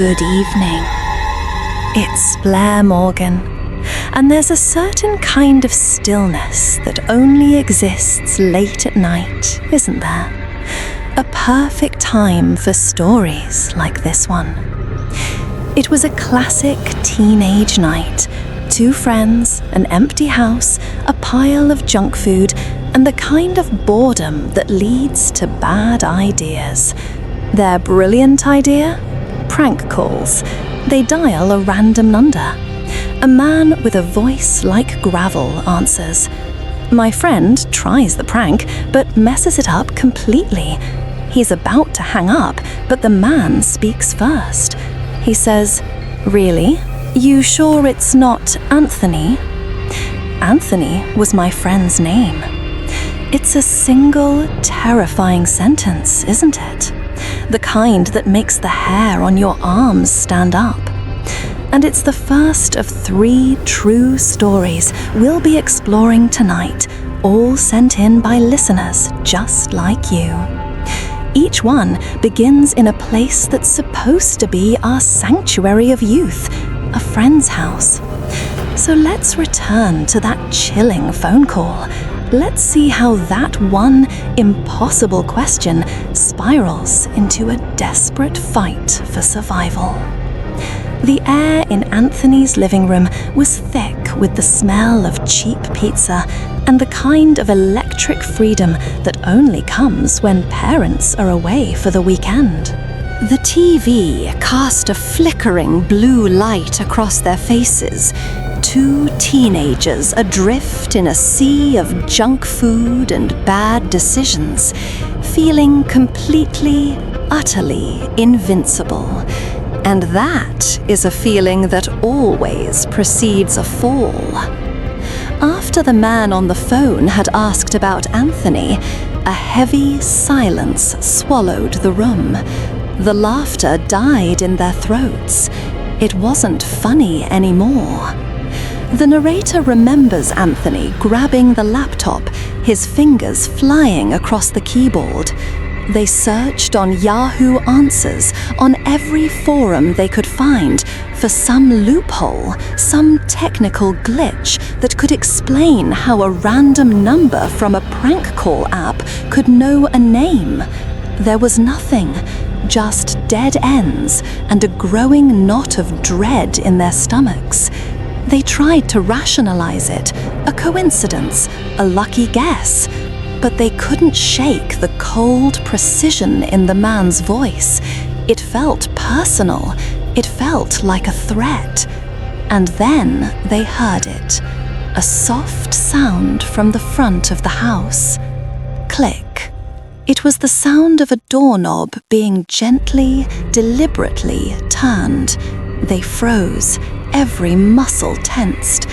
Good evening. It's Blair Morgan, and there's a certain kind of stillness that only exists late at night, isn't there? A perfect time for stories like this one. It was a classic teenage night. 2 friends, an empty house, a pile of junk food, and the kind of boredom that leads to bad ideas. Their brilliant idea? Prank calls. They dial a random number. A man with a voice like gravel answers. My friend tries the prank, but messes it up completely. He's about to hang up, but the man speaks first. He says, "Really? You sure it's not Anthony?" Anthony was my friend's name. It's a single, terrifying sentence, isn't it? The kind that makes the hair on your arms stand up. And it's the first of 3 true stories we'll be exploring tonight, all sent in by listeners just like you. Each one begins in a place that's supposed to be our sanctuary of youth, a friend's house. So let's return to that chilling phone call. Let's see how that one impossible question spirals into a desperate fight for survival. The air in Anthony's living room was thick with the smell of cheap pizza and the kind of electric freedom that only comes when parents are away for the weekend. The TV cast a flickering blue light across their faces. 2 teenagers adrift in a sea of junk food and bad decisions, feeling completely, utterly invincible. And that is a feeling that always precedes a fall. After the man on the phone had asked about Anthony, a heavy silence swallowed the room. The laughter died in their throats. It wasn't funny anymore. The narrator remembers Anthony grabbing the laptop, his fingers flying across the keyboard. They searched on Yahoo Answers, on every forum they could find, for some loophole, some technical glitch that could explain how a random number from a prank call app could know a name. There was nothing, just dead ends and a growing knot of dread in their stomachs. They tried to rationalize it, a coincidence, a lucky guess, but they couldn't shake the cold precision in the man's voice. It felt personal. It felt like a threat. And then they heard it, a soft sound from the front of the house. Click. It was the sound of a doorknob being gently, deliberately turned. They froze, every muscle tensed.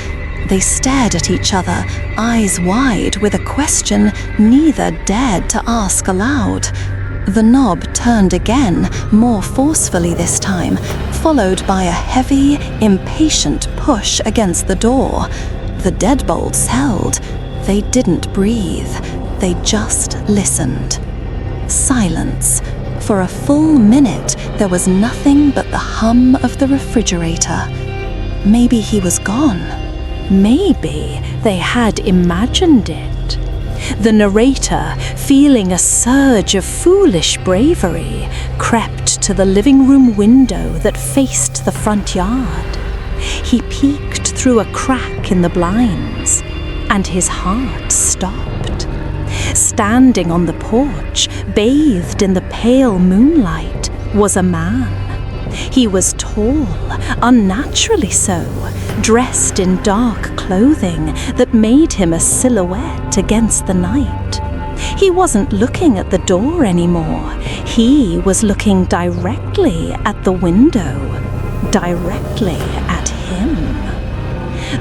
They stared at each other, eyes wide, with a question neither dared to ask aloud. The knob turned again, more forcefully this time, followed by a heavy, impatient push against the door. The deadbolts held. They didn't breathe. They just listened. Silence. For a full minute, there was nothing but the hum of the refrigerator. Maybe he was gone. Maybe they had imagined it. The narrator, feeling a surge of foolish bravery, crept to the living room window that faced the front yard. He peeked through a crack in the blinds, and his heart stopped. Standing on the porch, bathed in the pale moonlight, was a man. He was tall, unnaturally so, dressed in dark clothing that made him a silhouette against the night. He wasn't looking at the door anymore. He was looking directly at the window, directly at him.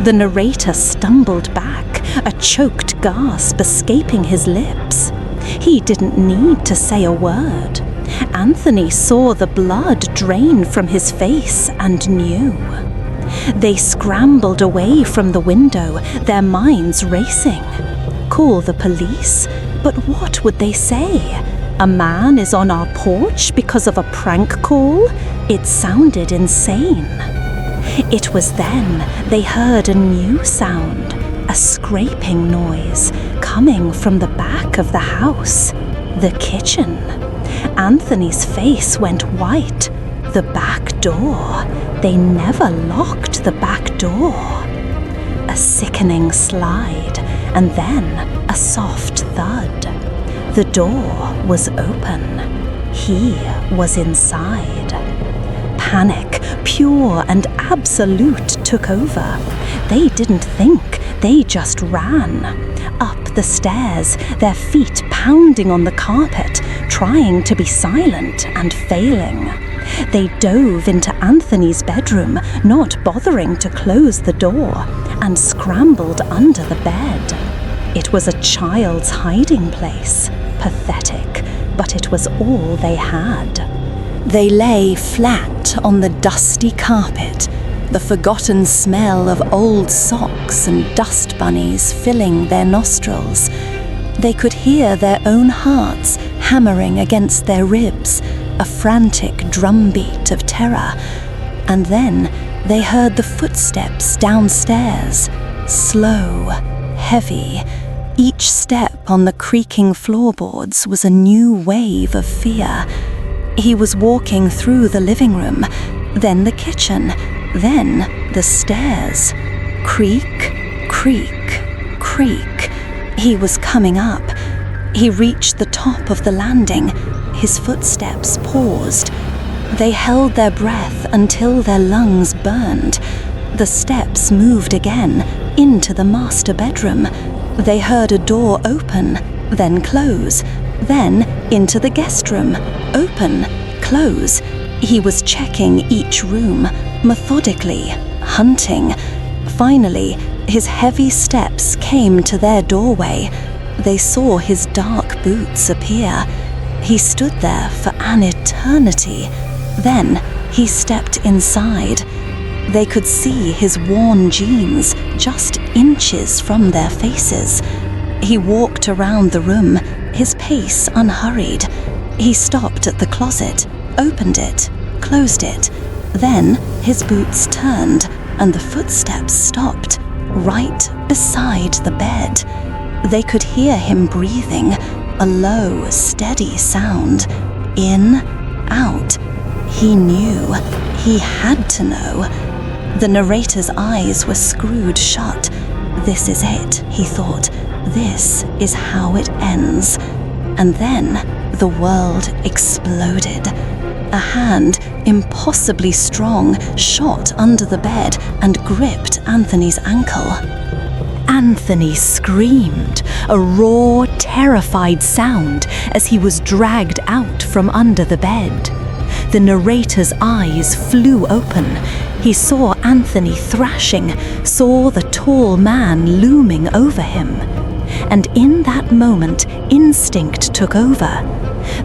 The narrator stumbled back, a choked gasp escaping his lips. He didn't need to say a word. Anthony saw the blood drain from his face and knew. They scrambled away from the window, their minds racing. Call the police? But what would they say? A man is on our porch because of a prank call? It sounded insane. It was then they heard a new sound, a scraping noise coming from the back of the house, the kitchen. Anthony's face went white. The back door. They never locked the back door. A sickening slide, and then a soft thud. The door was open. He was inside. Panic, pure and absolute, took over. They didn't think, they just ran. Up the stairs, their feet pounding on the carpet, trying to be silent and failing. They dove into Anthony's bedroom, not bothering to close the door, and scrambled under the bed. It was a child's hiding place. Pathetic, but it was all they had. They lay flat on the dusty carpet, the forgotten smell of old socks and dust bunnies filling their nostrils. They could hear their own hearts hammering against their ribs, a frantic drumbeat of terror. And then they heard the footsteps downstairs, slow, heavy. Each step on the creaking floorboards was a new wave of fear. He was walking through the living room, then the kitchen, then the stairs. Creak, creak, creak. He was coming up. He reached the top of the landing. His footsteps paused. They held their breath until their lungs burned. The steps moved again into the master bedroom. They heard a door open, then close, then into the guest room. Open, close. He was checking each room, methodically, hunting. Finally, his heavy steps came to their doorway. They saw his dark boots appear. He stood there for an eternity. Then he stepped inside. They could see his worn jeans just inches from their faces. He walked around the room, his pace unhurried. He stopped at the closet, opened it, closed it. Then his boots turned and the footsteps stopped, right beside the bed. They could hear him breathing, a low, steady sound. In, out. He knew. He had to know. The narrator's eyes were screwed shut. This is it, he thought. This is how it ends. And then the world exploded. A hand, impossibly strong, shot under the bed and gripped Anthony's ankle. Anthony screamed, a raw, terrified sound as he was dragged out from under the bed. The narrator's eyes flew open. He saw Anthony thrashing, saw the tall man looming over him. And in that moment, instinct took over.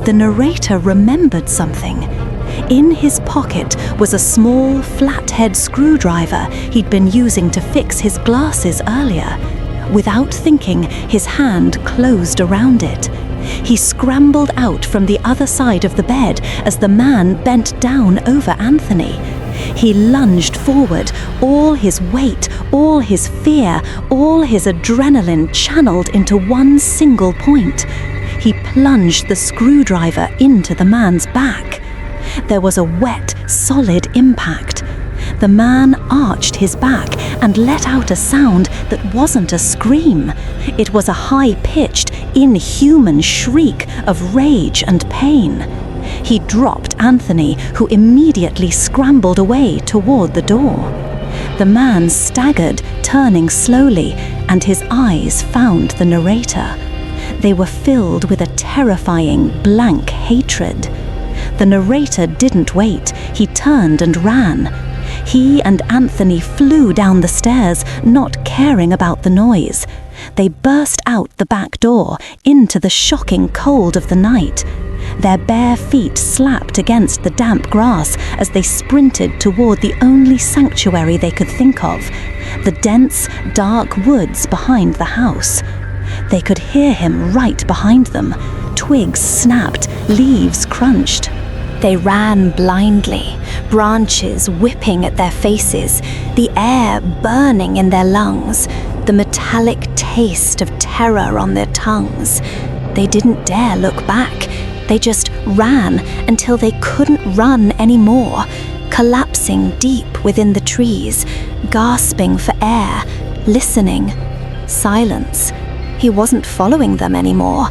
The narrator remembered something. In his pocket was a small, flathead screwdriver he'd been using to fix his glasses earlier. Without thinking, his hand closed around it. He scrambled out from the other side of the bed as the man bent down over Anthony. He lunged forward, all his weight, all his fear, all his adrenaline channeled into one single point. He plunged the screwdriver into the man's back. There was a wet, solid impact. The man arched his back and let out a sound that wasn't a scream. It was a high-pitched, inhuman shriek of rage and pain. He dropped Anthony, who immediately scrambled away toward the door. The man staggered, turning slowly, and his eyes found the narrator. They were filled with a terrifying, blank hatred. The narrator didn't wait. He turned and ran. He and Anthony flew down the stairs, not caring about the noise. They burst out the back door into the shocking cold of the night. Their bare feet slapped against the damp grass as they sprinted toward the only sanctuary they could think of, the dense, dark woods behind the house. They could hear him right behind them. Twigs snapped, leaves crunched. They ran blindly, branches whipping at their faces, the air burning in their lungs, the metallic taste of terror on their tongues. They didn't dare look back. They just ran until they couldn't run anymore, collapsing deep within the trees, gasping for air, listening. Silence. He wasn't following them anymore.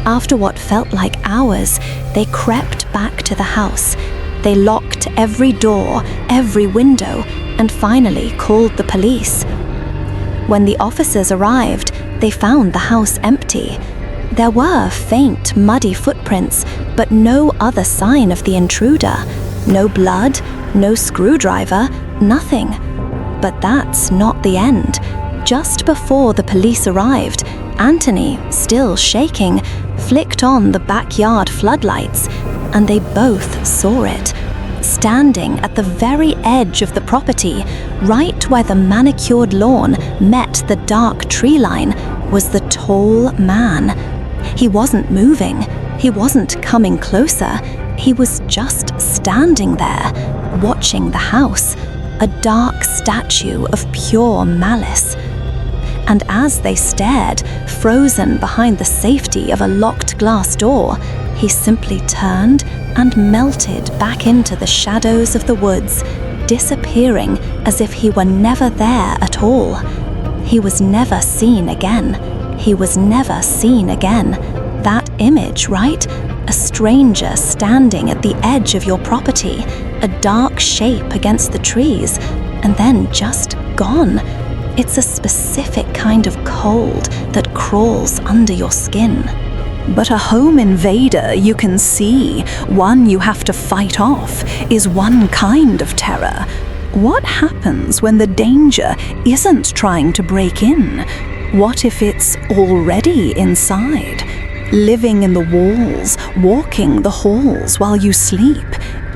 After what felt like hours, they crept back to the house. They locked every door, every window, and finally called the police. When the officers arrived, they found the house empty. There were faint, muddy footprints, but no other sign of the intruder. No blood, no screwdriver, nothing. But that's not the end. Just before the police arrived, Anthony, still shaking, flicked on the backyard floodlights, and they both saw it. Standing at the very edge of the property, right where the manicured lawn met the dark tree line, was the tall man. He wasn't moving. He wasn't coming closer. He was just standing there, watching the house, a dark statue of pure malice. And as they stared, frozen behind the safety of a locked glass door, he simply turned and melted back into the shadows of the woods, disappearing as if he were never there at all. He was never seen again. He was never seen again. That image, right? A stranger standing at the edge of your property, a dark shape against the trees, and then just gone. It's a specific kind of cold that crawls under your skin. But a home invader you can see, one you have to fight off, is one kind of terror. What happens when the danger isn't trying to break in? What if it's already inside? Living in the walls, walking the halls while you sleep,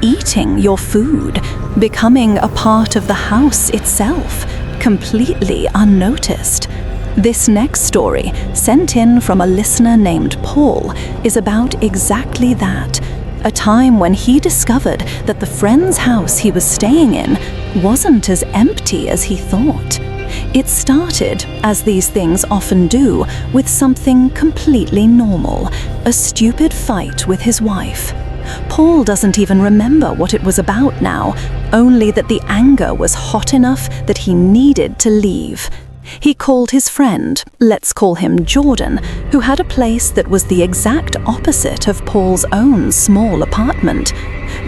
eating your food, becoming a part of the house itself, completely unnoticed. This next story, sent in from a listener named Paul, is about exactly that. A time when he discovered that the friend's house he was staying in wasn't as empty as he thought. It started, as these things often do, with something completely normal, a stupid fight with his wife. Paul doesn't even remember what it was about now, only that the anger was hot enough that he needed to leave. He called his friend, let's call him Jordan, who had a place that was the exact opposite of Paul's own small apartment.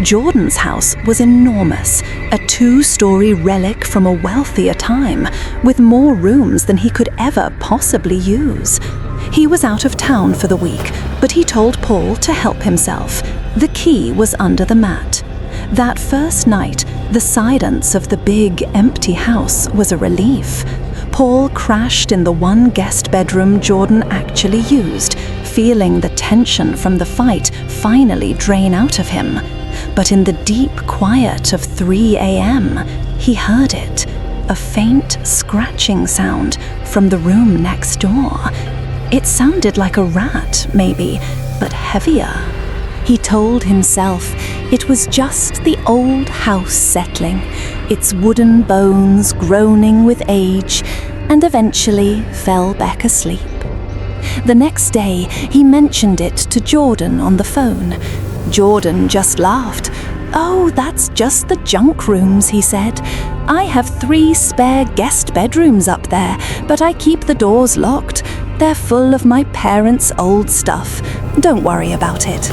Jordan's house was enormous, a 2-story relic from a wealthier time, with more rooms than he could ever possibly use. He was out of town for the week, but he told Paul to help himself. The key was under the mat. That first night, the silence of the big, empty house was a relief. Paul crashed in the one guest bedroom Jordan actually used, feeling the tension from the fight finally drain out of him. But in the deep quiet of 3 a.m., he heard it, a faint scratching sound from the room next door. It sounded like a rat, maybe, but heavier. He told himself it was just the old house settling, its wooden bones groaning with age, and eventually fell back asleep. The next day, he mentioned it to Jordan on the phone. Jordan just laughed. "Oh, that's just the junk rooms," he said. "I have 3 spare guest bedrooms up there, but I keep the doors locked. They're full of my parents' old stuff. Don't worry about it."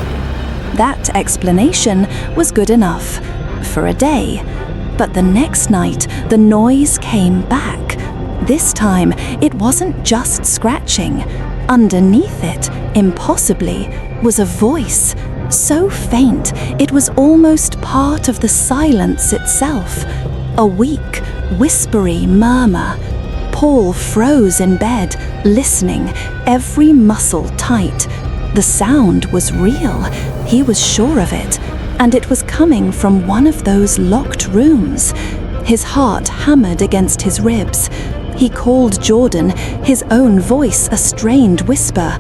That explanation was good enough for a day. But the next night, the noise came back. This time, it wasn't just scratching. Underneath it, impossibly, was a voice, so faint it was almost part of the silence itself. A weak, whispery murmur. Paul froze in bed, listening, every muscle tight. The sound was real, he was sure of it, and it was coming from one of those locked rooms. His heart hammered against his ribs. He called Jordan, his own voice a strained whisper.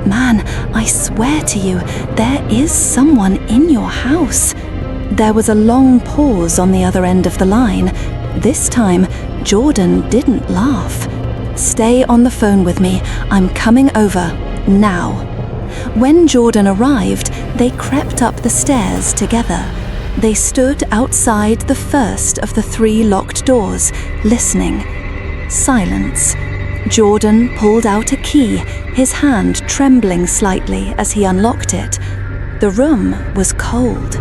Man, I swear to you, there is someone in your house. There was a long pause on the other end of the line. This time, Jordan didn't laugh. Stay on the phone with me. I'm coming over, now. When Jordan arrived, they crept up the stairs together. They stood outside the first of the 3 locked doors, listening. Silence. Jordan pulled out a key, his hand trembling slightly as he unlocked it. The room was cold.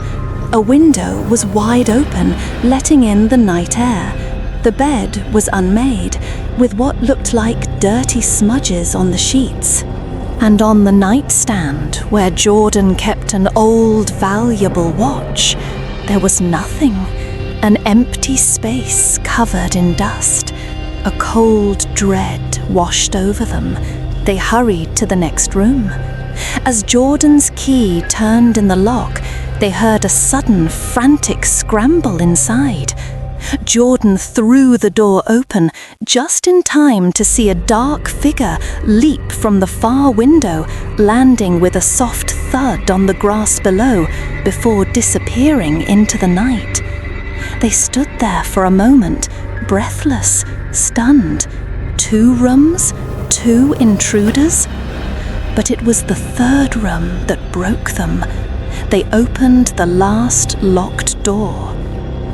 A window was wide open, letting in the night air. The bed was unmade, with what looked like dirty smudges on the sheets. And on the nightstand, where Jordan kept an old, valuable watch, there was nothing. An empty space covered in dust. A cold dread washed over them. They hurried to the next room. As Jordan's key turned in the lock, they heard a sudden, frantic scramble inside. Jordan threw the door open just in time to see a dark figure leap from the far window, landing with a soft thud on the grass below before disappearing into the night. They stood there for a moment, breathless, stunned. 2 rooms? 2 intruders? But it was the 3rd room that broke them. They opened the last locked door.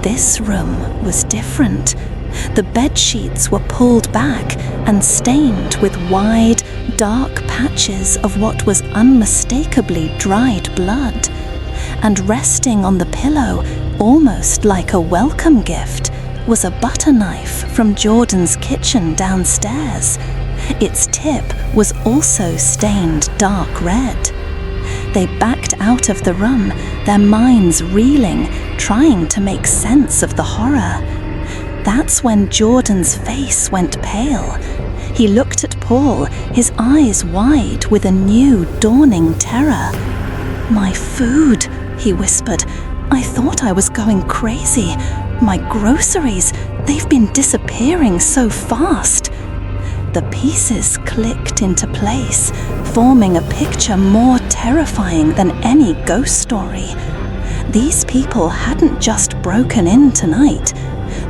This room was different. The bed sheets were pulled back and stained with wide, dark patches of what was unmistakably dried blood. And resting on the pillow, almost like a welcome gift, was a butter knife from Jordan's kitchen downstairs. Its tip was also stained dark red. They backed out of the room, their minds reeling, trying to make sense of the horror. That's when Jordan's face went pale. He looked at Paul, his eyes wide with a new, dawning terror. "My food," he whispered. "I thought I was going crazy. My groceries, they've been disappearing so fast." The pieces clicked into place, forming a picture more terrifying than any ghost story. These people hadn't just broken in tonight.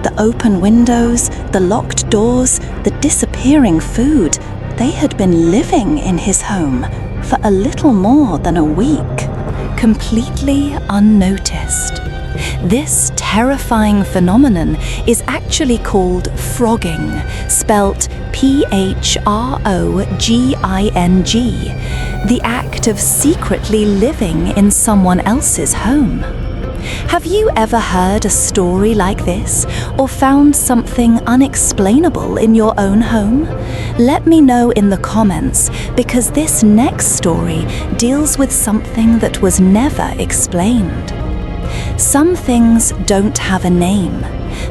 The open windows, the locked doors, the disappearing food, they had been living in his home for a little more than a week, completely unnoticed. This terrifying phenomenon is actually called phrogging, spelt Phrogging, the act of secretly living in someone else's home. Have you ever heard a story like this or found something unexplainable in your own home? Let me know in the comments, because this next story deals with something that was never explained. Some things don't have a name.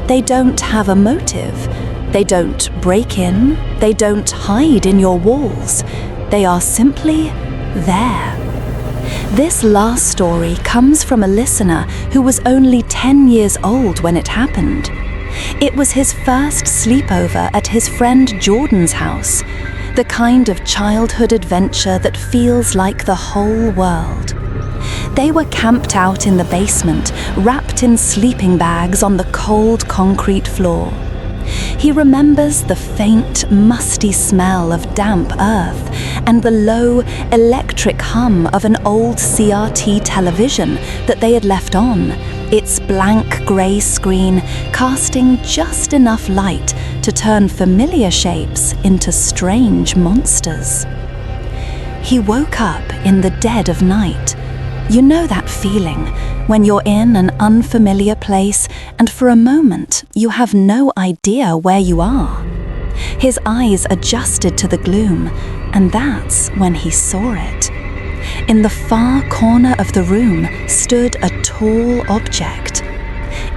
They don't have a motive. They don't break in. They don't hide in your walls. They are simply there. This last story comes from a listener who was only 10 years old when it happened. It was his first sleepover at his friend Jordan's house, the kind of childhood adventure that feels like the whole world. They were camped out in the basement, wrapped in sleeping bags on the cold concrete floor. He remembers the faint, musty smell of damp earth and the low, electric hum of an old CRT television that they had left on, its blank grey screen casting just enough light to turn familiar shapes into strange monsters. He woke up in the dead of night. You know that feeling when you're in an unfamiliar place and for a moment you have no idea where you are. His eyes adjusted to the gloom, and that's when he saw it. In the far corner of the room stood a tall object.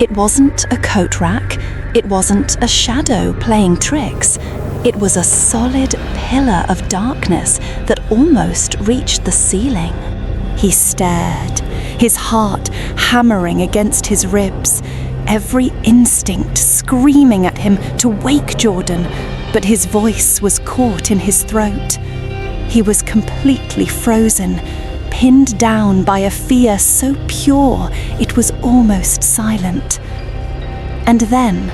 It wasn't a coat rack, it wasn't a shadow playing tricks. It was a solid pillar of darkness that almost reached the ceiling. He stared, his heart hammering against his ribs, every instinct screaming at him to wake Jordan, but his voice was caught in his throat. He was completely frozen, pinned down by a fear so pure it was almost silent. And then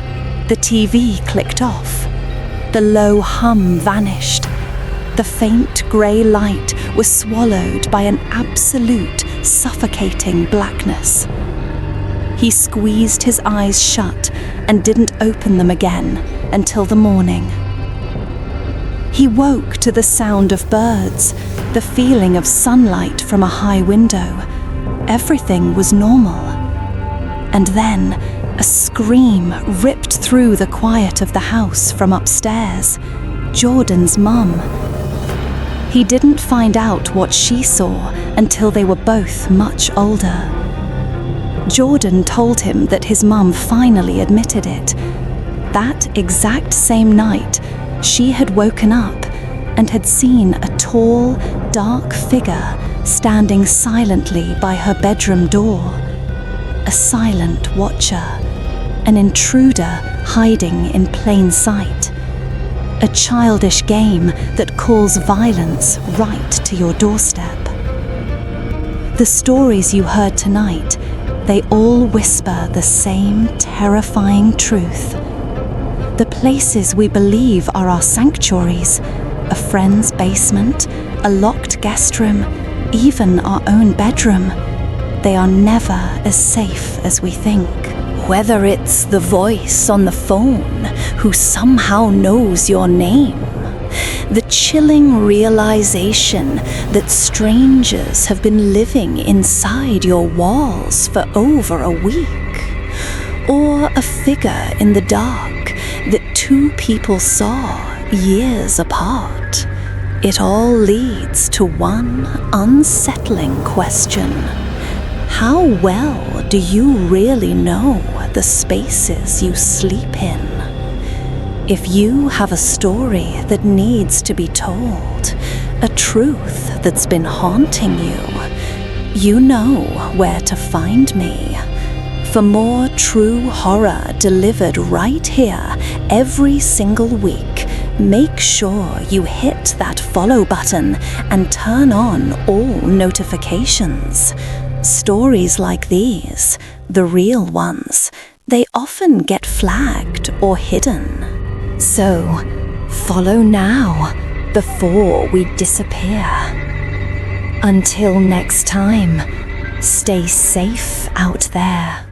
the TV clicked off. The low hum vanished. The faint grey light was swallowed by an absolute, suffocating blackness. He squeezed his eyes shut and didn't open them again until the morning. He woke to the sound of birds, the feeling of sunlight from a high window. Everything was normal. And then a scream ripped through the quiet of the house from upstairs. Jordan's mum. He didn't find out what she saw until they were both much older. Jordan told him that his mum finally admitted it. That exact same night, she had woken up and had seen a tall, dark figure standing silently by her bedroom door. A silent watcher, an intruder hiding in plain sight. A childish game that calls violence right to your doorstep. The stories you heard tonight, they all whisper the same terrifying truth. The places we believe are our sanctuaries, a friend's basement, a locked guest room, even our own bedroom, they are never as safe as we think. Whether it's the voice on the phone who somehow knows your name, the chilling realization that strangers have been living inside your walls for over a week, or a figure in the dark that two people saw years apart, it all leads to one unsettling question. How well do you really know the spaces you sleep in? If you have a story that needs to be told, a truth that's been haunting you, you know where to find me. For more true horror delivered right here every single week, make sure you hit that follow button and turn on all notifications. Stories like these, the real ones, they often get flagged or hidden. So, follow now before we disappear. Until next time, stay safe out there.